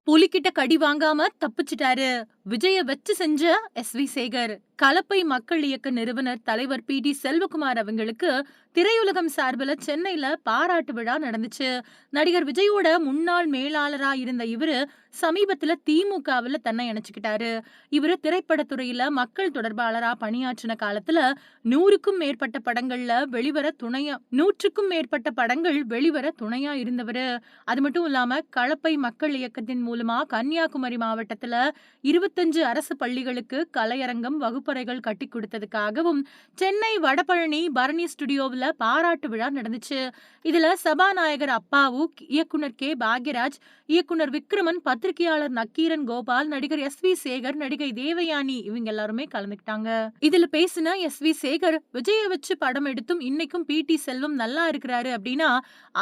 புலிகிட்ட கடி வாங்காம தப்பிச்சிட்டாரு. விஜய வச்சு செஞ்ச எஸ்.வி. சேகர். கலப்பை மக்கள் இயக்க நிறுவனர் தலைவர் பி.டி. செல்வகுமார் அவங்களுக்கு திரையுலகம் சார்பில சென்னையில பாராட்டு விழா நடந்துச்சு. நடிகர் விஜயோட முன்னாள் மேலாளரா இருந்த இவரு சமீபத்துல திமுகவுல தன்னை இணைச்சுக்கிட்டாரு. இவரு திரைப்படத்துறையில மக்கள் தொடர்பாளரா பணியாற்றின காலத்துல 100க்கும் மேற்பட்ட படங்கள் வெளிவர துணையா இருந்தவரு. அது மட்டும் இல்லாம கலப்பை மக்கள் இயக்கத்தின் மூலமா கன்னியாகுமரி மாவட்டத்துல 25 அரசு பள்ளிகளுக்கு கலையரங்கம், வகுப்பறைகள் கட்டி கொடுத்ததுக்காகவும் சென்னை வடபழனி பரணி ஸ்டுடியோவுல பாராட்டு விழா நடந்துச்சு. இதுல சபாநாயகர் அப்பாவு, இயக்குனர் கே. பாக்யராஜ், இயக்குனர் விக்ரமன், பத்திரிகையாளர் நக்கீரன் கோபால், நடிகர் எஸ்.வி. சேகர், நடிகை தேவயானி இவங்க எல்லாருமே கலந்துக்கிட்டாங்க. இதுல பேசின எஸ்.வி. சேகர், விஜய வச்சு படம் எடுத்தும் இன்னைக்கும் பி.டி. செல்வம் நல்லா இருக்கிறாரு அப்படின்னா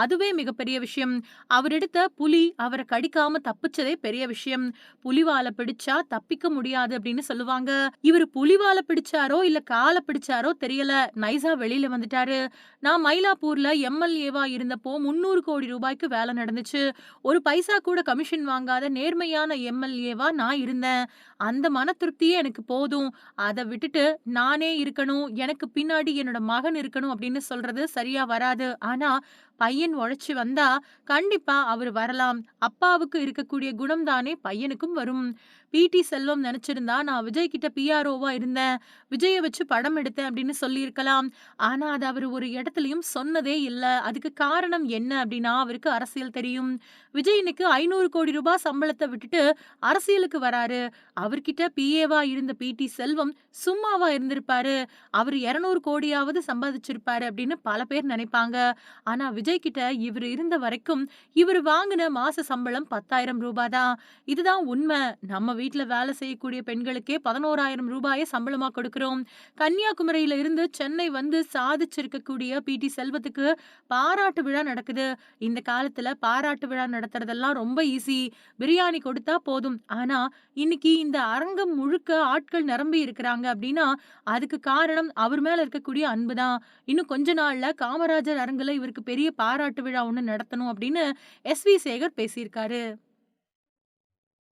அதுவே மிகப்பெரிய விஷயம். அவர் எடுத்த புலி அவரை கடிக்காம தப்பிச்சதே பெரிய விஷயம். புலிவால பிடிச்சா தப்பிக்க முடியாது அப்படின்னு சொல்லுவாங்க. இவரு புலிவால பிடிச்சாரோ இல்ல கால பிடிச்சாரோ தெரியல, நைஸா வெளியில வந்துட்டாரு. நான் மயிலாப்பூர்ல எம்.எல்.ஏவா இருந்தப்போ 300 கோடி ரூபாய்க்கு வேலை நடந்துச்சு. ஒரு பைசா கூட கமிஷன் வாங்காத நேர்மையான எம்.எல்.ஏவா நான் இருந்தேன். அந்த மன திருப்தியே எனக்கு போதும். அதை விட்டுட்டு நானே இருக்கணும், எனக்கு பின்னாடி என்னோட மகன் இருக்கணும் அப்படின்னு சொல்றது சரியா வராது. ஆனா பையன் உழைச்சு வந்தா கண்டிப்பா அவரு வரலாம். அப்பாவுக்கு இருக்கக்கூடிய குணம் தானே பையனுக்கும் வரும். பி.டி. செல்வம் நினைச்சிருந்தா நான் விஜய் கிட்ட பி.ஆர்.ஓவா இருந்தேன், விஜய வச்சு படம் எடுத்தேன் அப்படின்னு சொல்லியிருக்கலாம். ஆனா அது அவரு ஒரு இடத்துலயும் சொன்னதே இல்ல. அதுக்கு காரணம் என்ன அப்படின்னா அவருக்கு அரசியல் தெரியும். விஜய் இன்னைக்கு 500 கோடி ரூபாய் சம்பளத்தை விட்டுட்டு அரசியலுக்கு வராரு. அவர்கிட்ட பி.ஏவா இருந்த பி.டி. செல்வம் சும்மாவா இருந்திருப்பாரு? அவர் 200 கோடியாவது சம்பாதிச்சிருப்பாரு அப்படின்னு பல பேர் நினைப்பாங்க. ஆனா விஜய் கிட்ட இவர் இருந்த வரைக்கும் இவர் வாங்கின மாச சம்பளம் 10,000 ரூபாய் தான். இதுதான் உண்மை. நம்ம வீட்ல வேலை செய்யக்கூடிய பெண்களுக்கே 11,000 ரூபாயை சம்பளமா கொடுக்கிறோம். கன்னியாகுமரியில இருந்து சென்னை வந்து சாதிச்சிருக்கக்கூடிய பி.டி. செல்வத்துக்கு பாராட்டு விழா நடக்குது. இந்த காலத்துல பாராட்டு விழா நடத்துறதெல்லாம் ரொம்ப ஈஸி. பிரியாணி கொடுத்தா போதும். ஆனா இன்னைக்கு இந்த அரங்கம் முழுக்க ஆட்கள் நிரம்பி இருக்கிறாங்க அப்படின்னா அதுக்கு காரணம் அவர் மேல இருக்கக்கூடிய அன்புதான். இன்னும் கொஞ்ச நாள்ல காமராஜர் அரங்குல இவருக்கு பெரிய பாராட்டு விழா ஒண்ணு நடத்தணும் அப்படின்னு எஸ்.வி. சேகர் பேசியிருக்காரு.